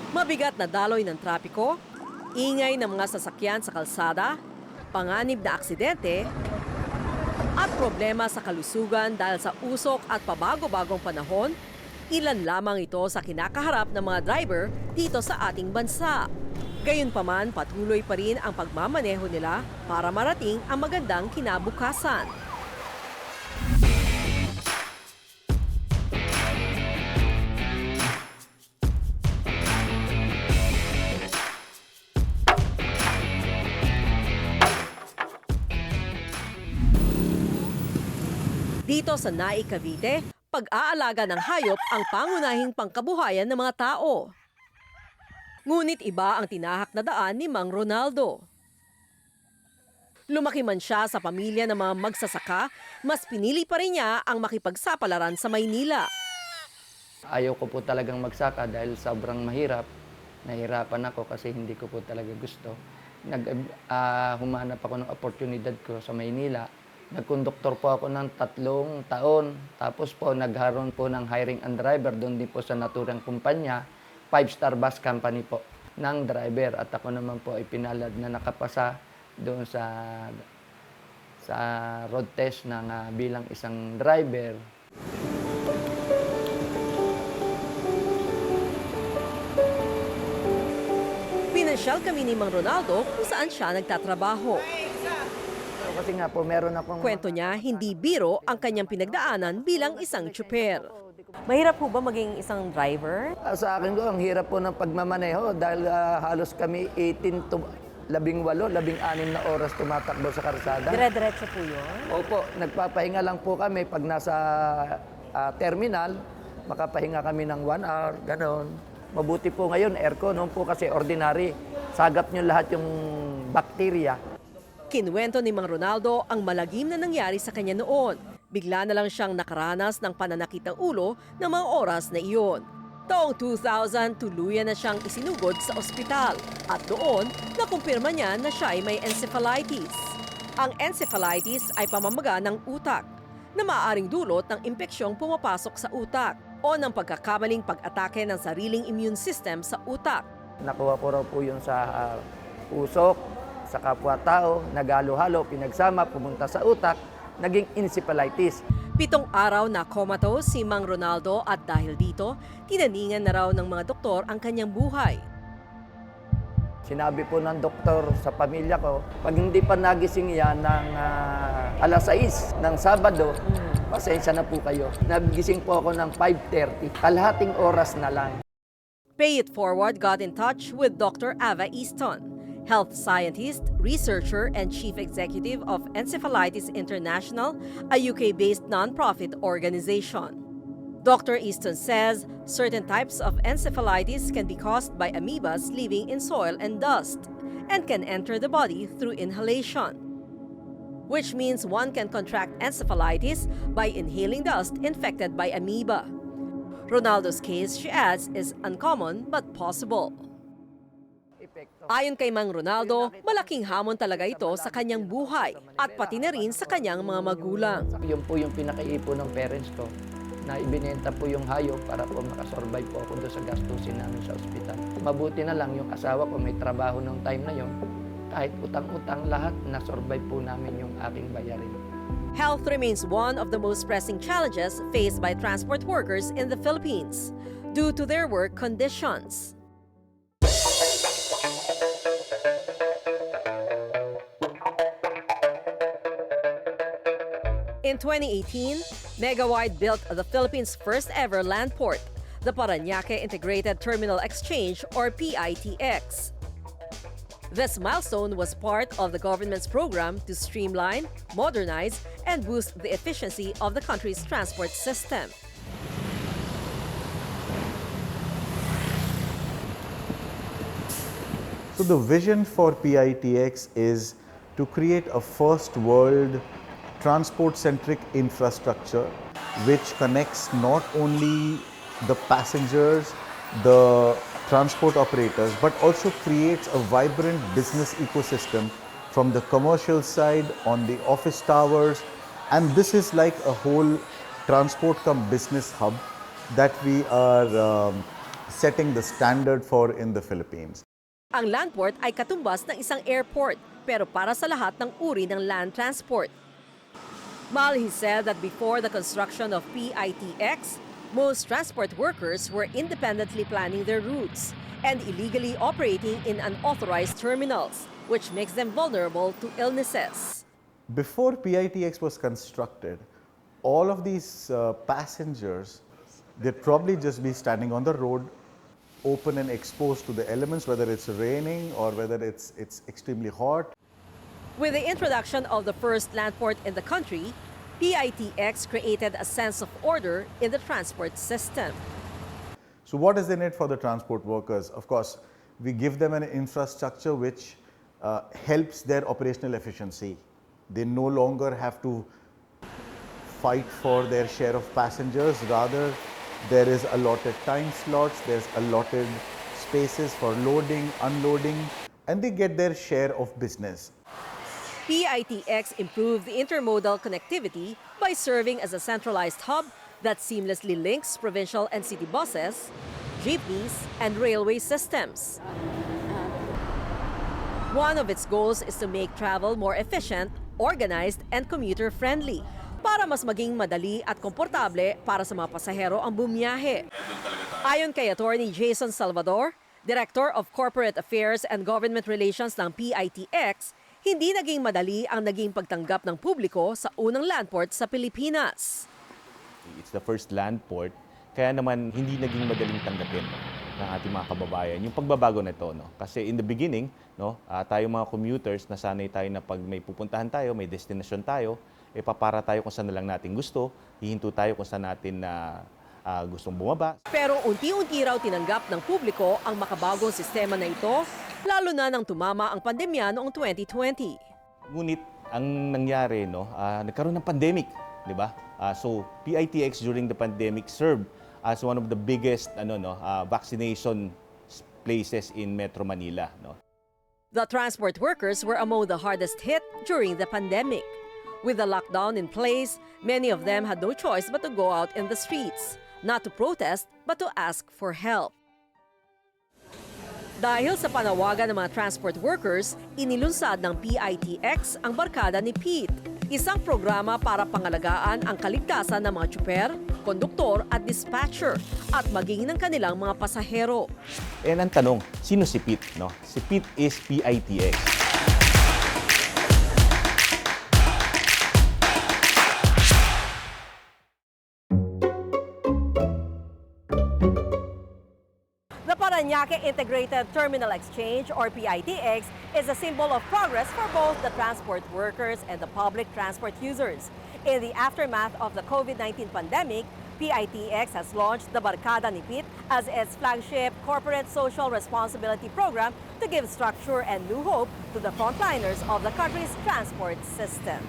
Mabigat na daloy ng trapiko, ingay ng mga sasakyan sa kalsada, panganib na aksidente, at problema sa kalusugan dahil sa usok at pabago-bagong panahon, ilan lamang ito sa kinakaharap ng mga driver dito sa ating bansa. Gayunpaman, patuloy pa rin ang pagmamaneho nila para marating ang magandang kinabukasan. Dito sa Nai, Cavite, pag-aalaga ng hayop ang pangunahing pangkabuhayan ng mga tao. Ngunit iba ang tinahak na daan ni Mang Ronaldo. Lumaki man siya sa pamilya ng mga magsasaka, mas pinili pa rin niya ang makipagsapalaran sa Maynila. Ayaw ko po talagang magsaka dahil sobrang mahirap. Nahirapan ako kasi hindi ko po talaga gusto. Humanap ako ng oportunidad ko sa Maynila. Nagkonduktor po ako ng 3 taon. Tapos po nagharoon po ng hiring and driver doon din po sa naturang kumpanya. 5-star bus company po ng driver. At ako naman po ay pinalad na nakapasa doon sa road test ng bilang isang driver. Pinansyal kami ni Mang Ronaldo kung saan siya nagtatrabaho. Kasi nga po meron akong... Kwento niya, hindi biro ang kanyang pinagdaanan bilang isang tsuper. Mahirap po ba maging isang driver? Sa akin po, ang hirap po ng pagmamaneho dahil halos kami 18 to 16 na oras tumatakbo sa karsada. Dire-diretso po yun? Opo, nagpapahinga lang po kami pag nasa terminal, makapahinga kami ng 1 hour, ganon. Mabuti po ngayon, aircon, noon po kasi ordinary, sagap nyo lahat yung bakterya. Kinuwento ni Mang Ronaldo ang malagim na nangyari sa kanya noon. Bigla na lang siyang nakaranas ng pananakit ng ulo ng mga oras na iyon. Taong 2000, tuluyan na siyang isinugod sa ospital at doon nakumpirma niya na siya ay may encephalitis. Ang encephalitis ay pamamaga ng utak na maaaring dulot ng impeksyong pumapasok sa utak o ng pagkakamaling pag-atake ng sariling immune system sa utak. Nakuha ko raw po yun sa usok, sa kapwa-tao, nagalo-halo, pinagsama, pumunta sa utak, naging encephalitis. 7 araw na comatose si Mang Ronaldo at dahil dito, tinaningan na raw ng mga doktor ang kanyang buhay. Sinabi po ng doktor sa pamilya ko, pag hindi pa nagising yan ng alas 6 ng Sabado, pasensya na po kayo. Nagising po ako ng 5:30, kalahating oras na lang. Pay It Forward got in touch with Dr. Ava Easton, health scientist, researcher, and chief executive of Encephalitis International, a UK-based non-profit organization. Dr. Easton says certain types of encephalitis can be caused by amoebas living in soil and dust and can enter the body through inhalation, which means one can contract encephalitis by inhaling dust infected by amoeba. Ronaldo's case, she adds, is uncommon but possible. Ayon kay Mang Ronaldo, malaking hamon talaga ito sa kanyang buhay at pati na rin sa kanyang mga magulang. Yun po yung pinakaipon ng parents ko na ibinenta po yung hayop para po makasurvive po ako doon sa gastusin namin sa ospital. Mabuti na lang yung asawa ko may trabaho nung time na yun. Kahit utang-utang lahat, na-survive po namin yung aking bayarin. Health remains one of the most pressing challenges faced by transport workers in the Philippines due to their work conditions. In 2018, Megawide built the Philippines' first ever land port, the Parañaque Integrated Terminal Exchange or PITX. This milestone was part of the government's program to streamline, modernize, and boost the efficiency of the country's transport system. So the vision for PITX is to create a first world transport-centric infrastructure which connects not only the passengers, the transport operators, but also creates a vibrant business ecosystem from the commercial side, on the office towers, and this is like a whole transport cum business hub that we are setting the standard for in the Philippines. Ang landport ay katumbas ng isang airport, pero para sa lahat ng uri ng land transport. Malhi said that before the construction of PITX, most transport workers were independently planning their routes and illegally operating in unauthorized terminals, which makes them vulnerable to illnesses. Before PITX was constructed, all of these passengers, they'd probably just be standing on the road, open and exposed to the elements, whether it's raining or whether it's extremely hot. With the introduction of the first landport in the country, PITX created a sense of order in the transport system. So what is in it for the transport workers? Of course, we give them an infrastructure which helps their operational efficiency. They no longer have to fight for their share of passengers. Rather, there is allotted time slots, there's allotted spaces for loading, unloading, and they get their share of business. PITX improved the intermodal connectivity by serving as a centralized hub that seamlessly links provincial and city buses, jeepneys, and railway systems. One of its goals is to make travel more efficient, organized, and commuter-friendly para mas maging madali at komportable para sa mga pasahero ang bumiyahe. Ayon kay Attorney Jason Salvador, Director of Corporate Affairs and Government Relations ng PITX, hindi naging madali ang naging pagtanggap ng publiko sa unang landport sa Pilipinas. It's the first land port, kaya naman hindi naging madaling tanggapin ng ating mga kababayan yung pagbabago na ito. No? Kasi in the beginning, tayo mga commuters, nasanay tayo na pag may pupuntahan tayo, may destination tayo, papara tayo kung saan na lang natin gusto, hihinto tayo kung saan natin na gustong bumaba. Pero unti-unti raw tinanggap ng publiko ang makabagong sistema na ito, lalo na nang tumama ang pandemya noong 2020. Ngunit ang nangyari, nagkaroon ng pandemic, di ba? So PITX during the pandemic served as one of the biggest vaccination places in Metro Manila. The transport workers were among the hardest hit during the pandemic. With the lockdown in place, many of them had no choice but to go out in the streets, not to protest but to ask for help. Dahil sa panawagan ng mga transport workers, inilunsad ng PITX ang Barkada ni Pete, isang programa para pangalagaan ang kaligtasan ng mga tsuper, konduktor at dispatcher at maging ng kanilang mga pasahero. And ang tanong, sino si Pete? Si Pete is PITX. The Parañaque Integrated Terminal Exchange, or PITX, is a symbol of progress for both the transport workers and the public transport users. In the aftermath of the COVID-19 pandemic, PITX has launched the Barkada ni Pete as its flagship corporate social responsibility program to give structure and new hope to the frontliners of the country's transport system.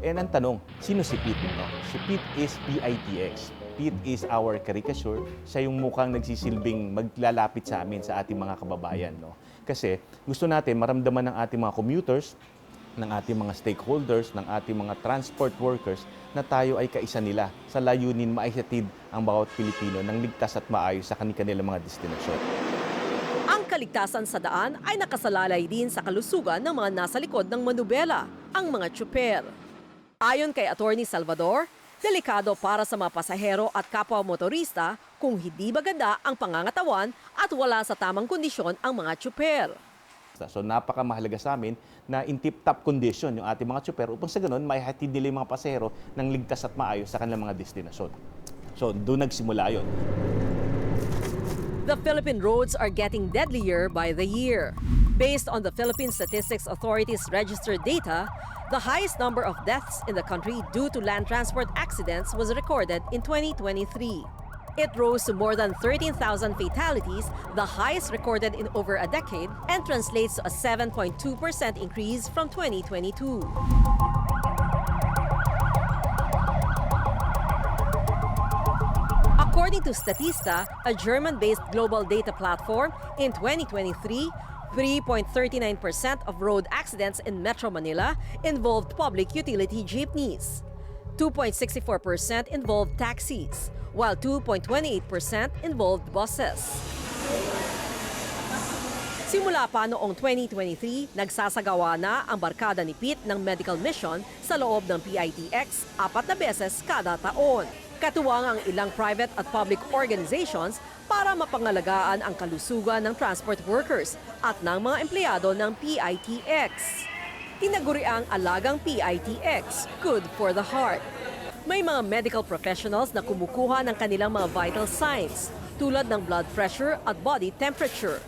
And ang tanong, sino si Pete? Si Pete is PITX. Pete is our caricature. Siya yung mukhang nagsisilbing maglalapit sa amin, sa ating mga kababayan. Kasi gusto natin maramdaman ng ating mga commuters, ng ating mga stakeholders, ng ating mga transport workers na tayo ay kaisa nila sa layunin maihatid ang bawat Pilipino ng ligtas at maayos sa kanilang mga destinasyon. Ang kaligtasan sa daan ay nakasalalay din sa kalusugan ng mga nasa likod ng manubela, ang mga tsuper. Ayon kay Attorney Salvador, delikado para sa mga pasahero at kapwa motorista kung hindi maganda ang pangangatawan at wala sa tamang kondisyon ang mga tsuper. So napakamahalaga sa amin na in tip-top condition yung ating mga tsuper upang sa ganun maihatid nila yung mga pasahero ng ligtas at maayos sa kanilang mga destinasyon. So doon nagsimula yun. The Philippine roads are getting deadlier by the year. Based on the Philippine Statistics Authority's registered data, the highest number of deaths in the country due to land transport accidents was recorded in 2023. It rose to more than 13,000 fatalities, the highest recorded in over a decade, and translates to a 7.2% increase from 2022. According to Statista, a German-based global data platform, in 2023, 3.39% of road accidents in Metro Manila involved public utility jeepneys. 2.64% involved taxis, while 2.28% involved buses. Simula pa noong 2023, nagsasagawa na ang barkada ni Pete ng medical mission sa loob ng PITX 4 na beses kada taon. Katuwang ang ilang private at public organizations para mapangalagaan ang kalusugan ng transport workers at ng mga empleyado ng PITX. Tinaguriang alagang PITX, good for the heart. May mga medical professionals na kumukuha ng kanilang mga vital signs tulad ng blood pressure at body temperature.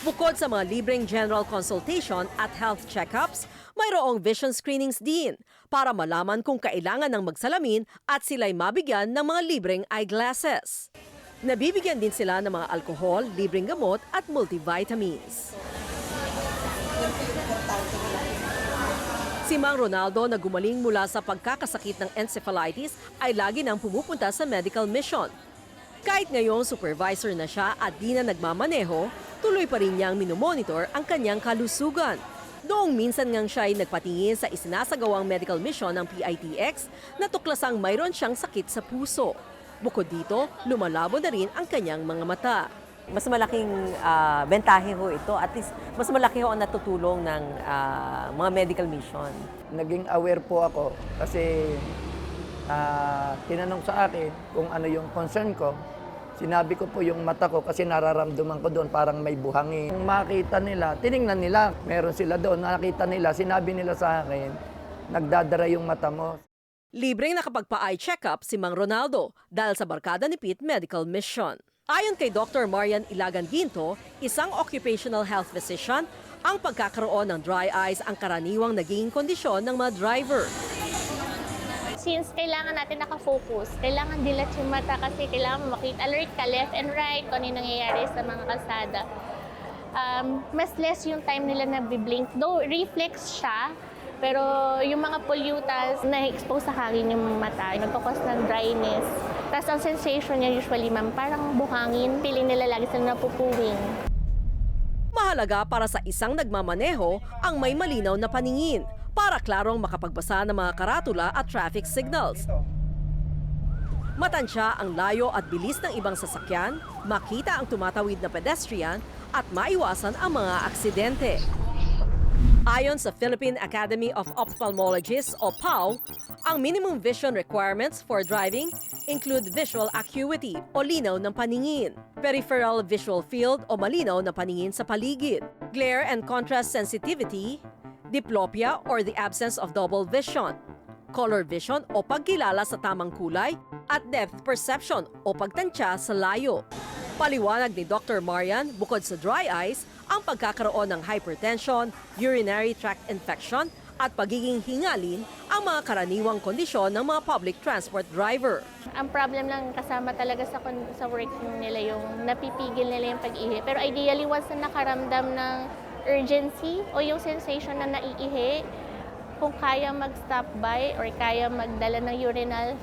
Bukod sa mga libreng general consultation at health checkups, mayroong vision screenings din para malaman kung kailangan ng magsalamin at sila'y mabigyan ng mga libreng eyeglasses. Nabibigyan din sila ng mga alkohol, libreng gamot at multivitamins. Si Mang Ronaldo na gumaling mula sa pagkakasakit ng encephalitis ay lagi nang pumupunta sa medical mission. Kahit ngayong supervisor na siya at di na nagmamaneho, tuloy pa rin niyang minomonitor ang kanyang kalusugan. Noong minsan ngang siya ay nagpatingin sa isinasagawang medical mission ng PITX, natuklasang mayroon siyang sakit sa puso. Bukod dito, lumalabo na rin ang kanyang mga mata. Mas malaking bentahe ho ito. At least, mas malaki ho ang natutulong ng mga medical mission. Naging aware po ako kasi tinanong sa akin kung ano yung concern ko. Sinabi ko po yung mata ko kasi nararamdaman ko doon parang may buhangin. Kung makita nila, tiningnan nila, meron sila doon, nakita nila, sinabi nila sa akin, nagdadara yung mata mo. Libreng nakapagpa-eye check-up si Mang Ronaldo dahil sa barkada ni Pete Medical Mission. Ayon kay Dr. Marian Ilagan Ginto, isang occupational health physician, ang pagkakaroon ng dry eyes ang karaniwang naging kondisyon ng mga driver. Since kailangan natin nakafocus, kailangan dilat yung mata kasi kailangan makita, alert ka left and right kung ano yung nangyayari sa mga kalsada. Mas less yung time nila na biblink. Though reflex siya, pero yung mga pollutants na-expose sa hangin yung mata, nagkakos ng dryness. Tapos ang sensation niya usually, ma'am, parang buhangin. Feeling nila lagi sila napupuwing. Mahalaga para sa isang nagmamaneho ang may malinaw na paningin para klarong makapagbasa ng mga karatula at traffic signals. Matansya ang layo at bilis ng ibang sasakyan, makita ang tumatawid na pedestrian at maiwasan ang mga aksidente. Ayon sa Philippine Academy of Ophthalmologists o PAO, ang minimum vision requirements for driving include visual acuity o linaw ng paningin, peripheral visual field o malinaw na paningin sa paligid, glare and contrast sensitivity, diplopia or the absence of double vision, color vision o pagkilala sa tamang kulay, at depth perception o pagtansya sa layo. Paliwanag ni Dr. Marian, bukod sa dry eyes, ang pagkakaroon ng hypertension, urinary tract infection at pagiging hingalin ang mga karaniwang kondisyon ng mga public transport driver. Ang problem lang kasama talaga sa work nila yung napipigil nila yung pag-ihi. Pero ideally, once na nakaramdam ng urgency o yung sensation na naiihi, kung kaya mag-stop by or kaya magdala ng urinal,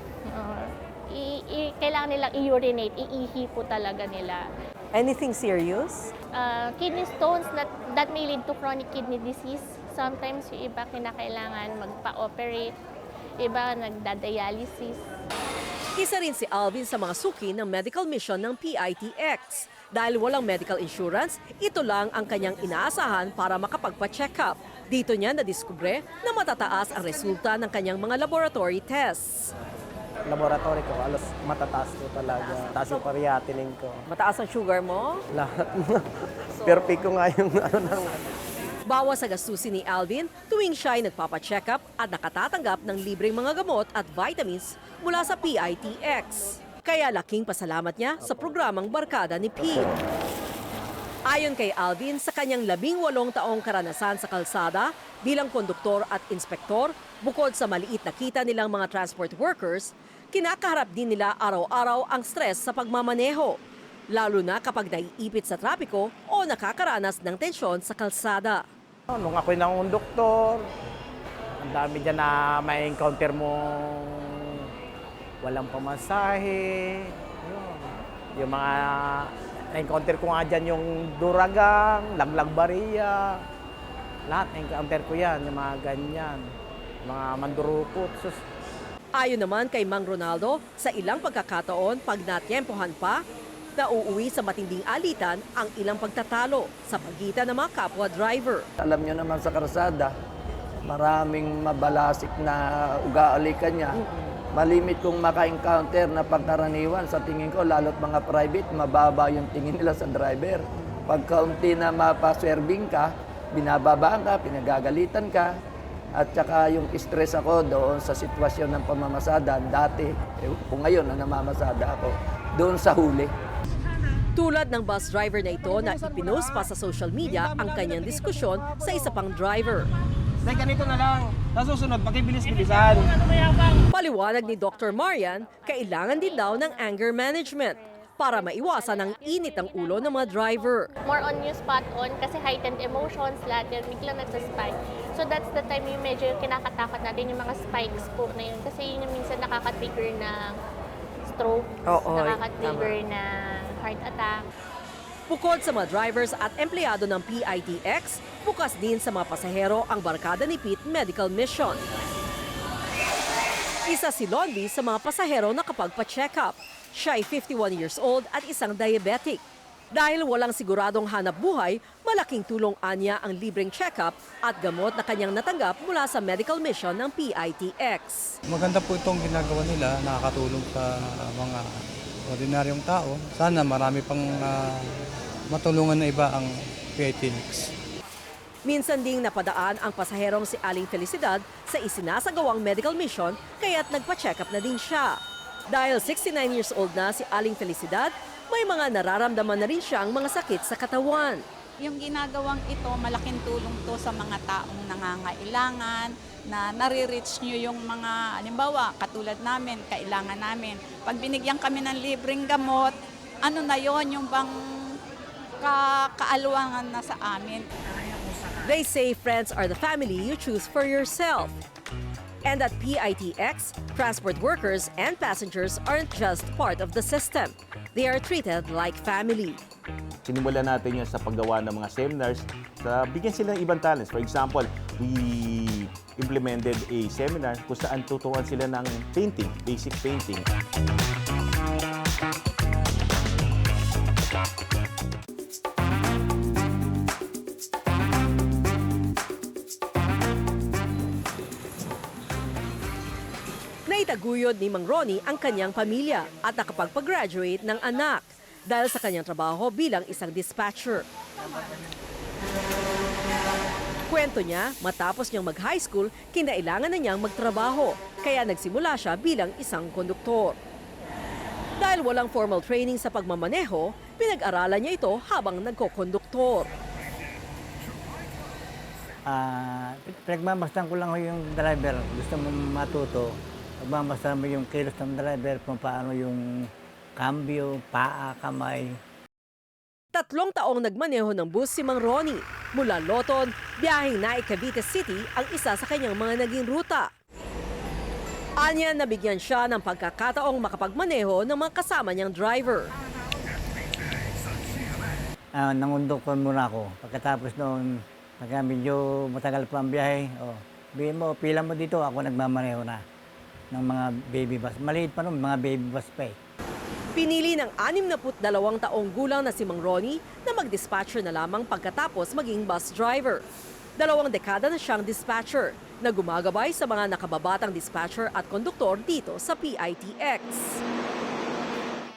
kailangan nilang i-urinate, iihi po talaga nila. Anything serious? Kidney stones that may lead to chronic kidney disease. Sometimes yung iba kinakailangan magpa-operate, iba nagda-dialysis. Isa rin si Alvin sa mga suki ng medical mission ng PITX. Dahil walang medical insurance, ito lang ang kanyang inaasahan para makapagpa-check up. Dito niya nadiskubre na matataas ang resulta ng kanyang mga laboratory tests. Laboratory ko, alas matataas ko talaga. Taas yung creatinine ko. Mataas ang sugar mo? Lahat. Pero pick ko nga yung Bawas sa gastusin ni Alvin tuwing siya ay nagpapa-check up at nakatatanggap ng libreng mga gamot at vitamins mula sa PITX. Kaya laking pasalamat niya sa programang Barkada ni Pete. Ayon kay Alvin, sa kanyang 18 taong karanasan sa kalsada bilang konduktor at inspektor, bukod sa maliit na kita nilang mga transport workers, kinakaharap din nila araw-araw ang stress sa pagmamaneho, lalo na kapag naiipit sa trapiko o nakakaranas ng tensyon sa kalsada. Nung ako'y doktor, ang dami dyan na may encounter mo walang pamasahe, yung mga Na-encounter ko nga dyan yung Duragang, Laglag Baria. Lahat na-encounter ko yan, yung mga ganyan. Mga mandurukot. Sus. Ayon naman kay Mang Ronaldo, sa ilang pagkakataon pag natyempohan pa, nauuwi sa matinding alitan ang ilang pagtatalo sa pagitan ng mga kapwa driver. Alam nyo naman sa karsada, maraming mabalasik na ugaalikan niya. Malimit kong maka-encounter na pagkaraniwan sa tingin ko, lalo't mga private, mababa yung tingin nila sa driver. Pag kaunti na mapaswerving ka, binababaan ka, pinagagalitan ka, at saka yung stress ako doon sa sitwasyon ng pamamasada. Dati, kung ngayon na namamasada ako, doon sa huli. Tulad ng bus driver na ito na ipinost pa sa social media ang kanyang diskusyon sa isa pang driver. Like, ganito na lang. Nasusunod, pakibilis-bilisan. Paliwanag ni Dr. Marian, kailangan din daw ng anger management para maiwasan ang init ng ulo ng mga driver. More on yung spot on kasi heightened emotions, lahat yan, biglang nagsaspike. So that's the time yung medyo kinakatakot natin yung mga spikes po na yun. Kasi yun yung minsan nakaka-trigger ng stroke, nakaka-trigger ng heart attack. Bukod sa mga drivers at empleyado ng PITX, bukas din sa mga pasahero ang barkada ni Pete Medical Mission. Isa si Londy sa mga pasahero na kapagpa-check up. Siya ay 51 years old at isang diabetic. Dahil walang siguradong hanap buhay, malaking tulong anya ang libreng check-up at gamot na kanyang natanggap mula sa medical mission ng PITX. Maganda po itong ginagawa nila, nakakatulong sa mga ordinaryong tao. Sana marami pang matulungan na iba ang PITX. Minsan ding napadaan ang pasaherong si Aling Felicidad sa isinasagawang medical mission kaya't nagpa-check up na din siya. Dahil 69 years old na si Aling Felicidad, may mga nararamdaman na rin siyang mga sakit sa katawan. Yung ginagawang ito, malaking tulong to sa mga taong nangangailangan, na nare-reach nyo yung mga, halimbawa, katulad namin, kailangan namin. Pag binigyan kami ng libreng gamot, ano na yon yung bang kaaluwangan na sa amin. They say friends are the family you choose for yourself. And at PITX, transport workers and passengers aren't just part of the system. They are treated like family. Sinimulan natin yan sa paggawa ng mga seminars, bigyan sila ng ibang talents. For example, we implemented a seminar kung saan tuturuan sila ng painting, basic painting. Naitaguyod ni Mang Ronnie ang kanyang pamilya at nakapagpag-graduate ng anak dahil sa kanyang trabaho bilang isang dispatcher. Kwento niya, matapos niyang mag-high school, kinailangan na niyang magtrabaho, kaya nagsimula siya bilang isang konduktor. Dahil walang formal training sa pagmamaneho, pinag-aralan niya ito habang nagkokonduktor. Pinagmamasdan ko lang yung driver. Gusto mo matuto. Pagmamasdan mo yung kilos ng driver, kung paano yung cambio, paa, kamay. 3 taong nagmaneho ng bus si Mang Ronnie. Mula Loton, biyaheng na Cavite City ang isa sa kanyang mga naging ruta. Anya, nabigyan siya ng pagkakataong makapagmaneho ng mga kasama niyang driver. Nangundok ko muna ako. Pagkatapos noon, pagka medyo matagal pa ang biyahe, bihin mo, pila mo dito, ako nagmamaneho na ng mga baby bus. Maliit pa noon, mga baby bus pa eh. Pinili ng 62 taong gulang na si Mang Ronnie na mag-dispatcher na lamang pagkatapos maging bus driver. 2 dekada na siyang dispatcher na gumagabay sa mga nakababatang dispatcher at konduktor dito sa PITX.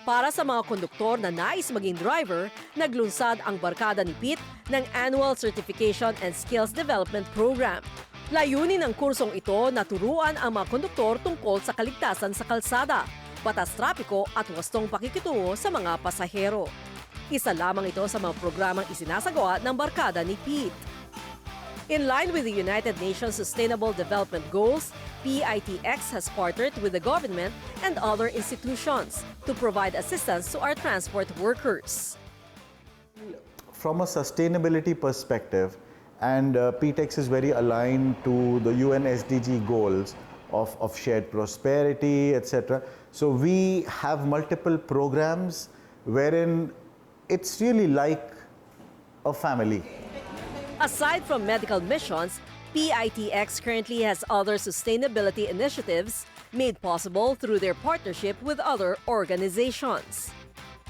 Para sa mga konduktor na nais maging driver, naglunsad ang barkada ni Pete ng Annual Certification and Skills Development Program. Layunin ng kursong ito na turuan ang mga konduktor tungkol sa kaligtasan sa kalsada, batas trapiko at wastong pakikitungo sa mga pasahero. Isa lamang ito sa mga programang isinasagawa ng barkada ni Pete. In line with the United Nations Sustainable Development Goals, PITX has partnered with the government and other institutions to provide assistance to our transport workers. From a sustainability perspective, and PITX is very aligned to the UN SDG goals of shared prosperity, etc. So we have multiple programs wherein it's really like a family. Aside from medical missions, PITX currently has other sustainability initiatives made possible through their partnership with other organizations.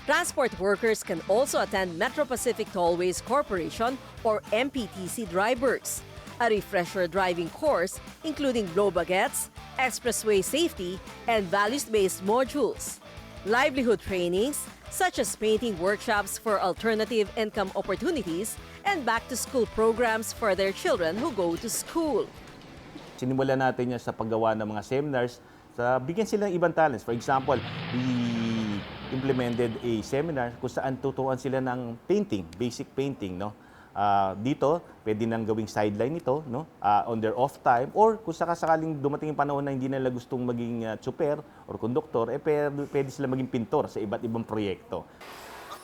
Transport workers can also attend Metro Pacific Tollways Corporation or MPTC drivers, a refresher driving course including blow baguettes, expressway safety, and values-based modules. Livelihood trainings such as painting workshops for alternative income opportunities and back-to-school programs for their children who go to school. Sinimulan natin yan sa paggawa ng mga seminars, sa bigyan sila ng ibang talents. For example, we implemented a seminar kung saan tuturuan sila ng painting, basic painting, no? Dito, pwede nang gawing sideline ito, no? On their off time, or kung sakasakaling dumating yung panahon na hindi nila gustong maging tsuper or konduktor, pwede sila maging pintor sa iba't ibang proyekto.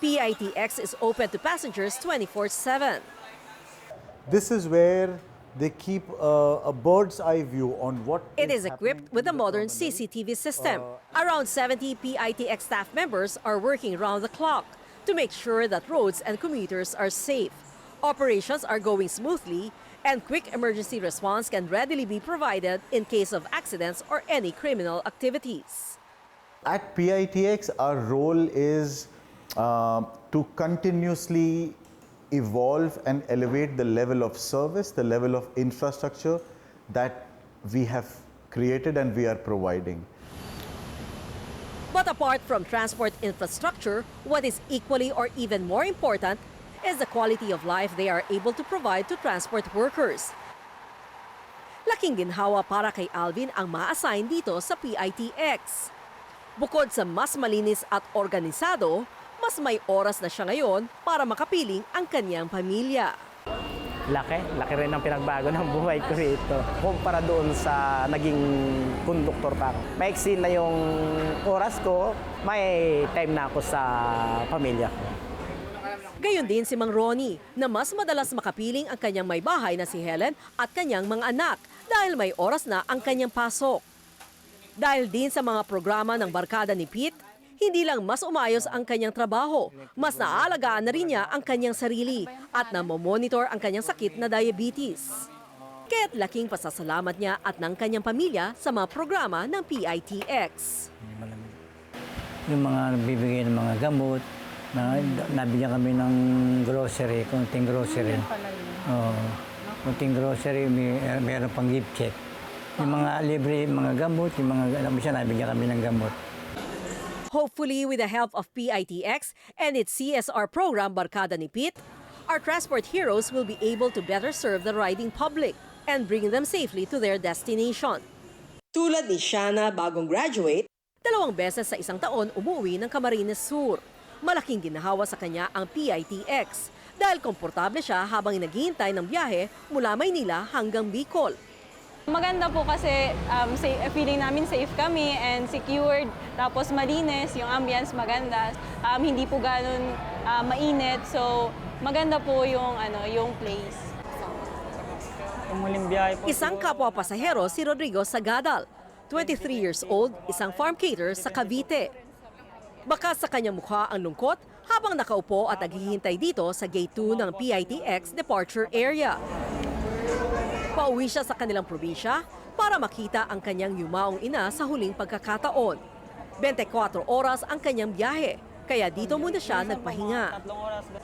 PITX is open to passengers 24/7. This is where they keep a bird's eye view on what It is happening equipped with a in the modern terminal. CCTV system. Around 70 PITX staff members are working round the clock to make sure that roads and commuters are safe. Operations are going smoothly, and quick emergency response can readily be provided in case of accidents or any criminal activities. At PITX, our role is to continuously evolve and elevate the level of service, the level of infrastructure that we have created and we are providing. But apart from transport infrastructure, what is equally or even more important is the quality of life they are able to provide to transport workers. Laking ginhawa para kay Alvin ang ma-assign dito sa PITX. Bukod sa mas malinis at organisado, mas may oras na siya ngayon para makapiling ang kanyang pamilya. Laki rin ang pinagbago ng buhay ko rito. Kumpara doon sa naging konduktor pa ako. Maiksi na yung oras ko, may time na ako sa pamilya ko. Gayon din si Mang Ronnie na mas madalas makapiling ang kanyang may bahay na si Helen at kanyang mga anak dahil may oras na ang kanyang pasok. Dahil din sa mga programa ng barkada ni Pete, hindi lang mas umayos ang kanyang trabaho, mas naaalagaan na rin niya ang kanyang sarili at namomonitor ang kanyang sakit na diabetes. Kaya't laking pasasalamat niya at ng kanyang pamilya sa mga programa ng PITX. Yung mga bibigay ng mga gamot, nabigyan kami ng grocery, konting grocery. Konting grocery, meron pang gift check. Yung mga libre, mga gamot, yung mga nabigyan kami ng gamot. Hopefully, with the help of PITX and its CSR program Barkada ni Pete, our transport heroes will be able to better serve the riding public and bring them safely to their destination. Tulad ni Shana, bagong graduate, 2 beses sa isang taon umuwi ng Camarines Sur. Malaking ginahawa sa kanya ang PITX dahil komportable siya habang naghihintay ng biyahe mula Maynila hanggang Bicol. Maganda po kasi feeling namin safe kami and secured, tapos malinis, yung ambience maganda, hindi po ganun mainit, so maganda po yung place. Isang kapwa pasahero si Rodrigo Sagadal, 23 years old, isang farm caterer sa Cavite. Baka sa kanyang mukha ang lungkot habang nakaupo at naghihintay dito sa Gate 2 ng PITX departure area. Pauwi siya sa kanilang probinsya para makita ang kanyang yumaong ina sa huling pagkakataon. 24 oras ang kanyang biyahe, kaya dito muna siya nagpahinga.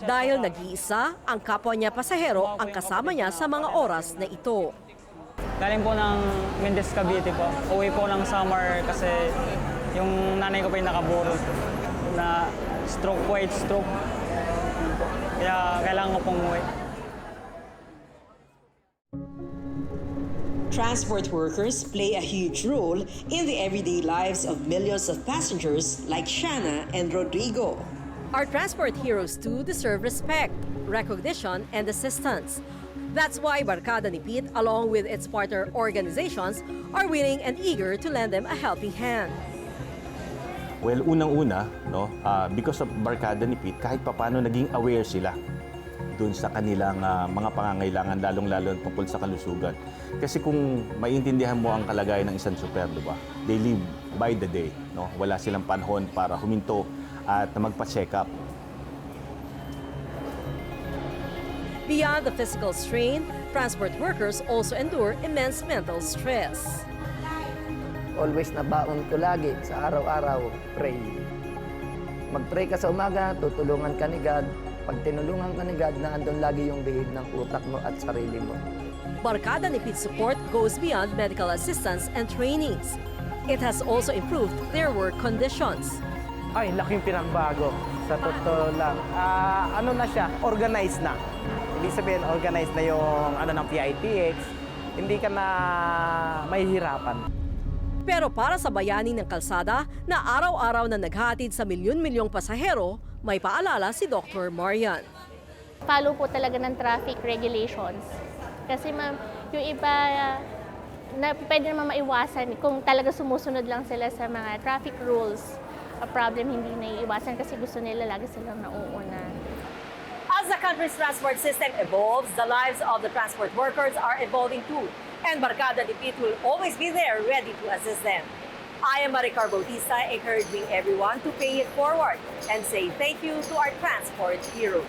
Dahil nag-iisa, ang kapwa niya pasahero ang kasama niya sa mga oras na ito. Galing po ng Mendez, Cavite po. Uwi po ng summer kasi yung nanay ko pa yung nakaburo na white stroke. Kaya kailangan ko pong umuwi. Transport workers play a huge role in the everyday lives of millions of passengers like Shana and Rodrigo. Our transport heroes too deserve respect, recognition, and assistance. That's why Barkada ni Pete, along with its partner organizations, are willing and eager to lend them a helping hand. Well, unang-una, no, because of Barkada ni Pete, kahit papano naging aware sila doon sa kanilang mga pangangailangan, lalong-lalo tungkol sa kalusugan. Kasi kung maintindihan mo ang kalagayan ng isang super, di ba? They live by the day, no? Wala silang panahon para huminto at magpa-check up. Beyond the physical strain, transport workers also endure immense mental stress. Always na baon ko lagi sa araw-araw, pray. Mag-pray ka sa umaga, tutulungan ka ni God. Pag tinulungan ka ni God, naandun lagi yung bihig ng utak mo at sarili mo. Barkada ni Pete support goes beyond medical assistance and trainings. It has also improved their work conditions. Ay, laking pinagbago. Sa totoo lang. Ano na siya? Organized na. Ibig sabihin, organized na yung ng PITX. Hindi ka na mahihirapan. Pero para sa bayani ng kalsada na araw-araw na naghatid sa milyon-milyong pasahero, may paalala si Dr. Marian. Follow po talaga ng traffic regulations. Kasi ma'am, yung iba na pwede naman maiwasan kung talaga sumusunod lang sila sa mga traffic rules. A problem hindi naiiwasan kasi gusto nila lagi silang nauuna. As the country's transport system evolves, the lives of the transport workers are evolving too. And Barkada ni Pete will always be there ready to assist them. I am Maricar Bautista, encouraging everyone to pay it forward and say thank you to our transport heroes.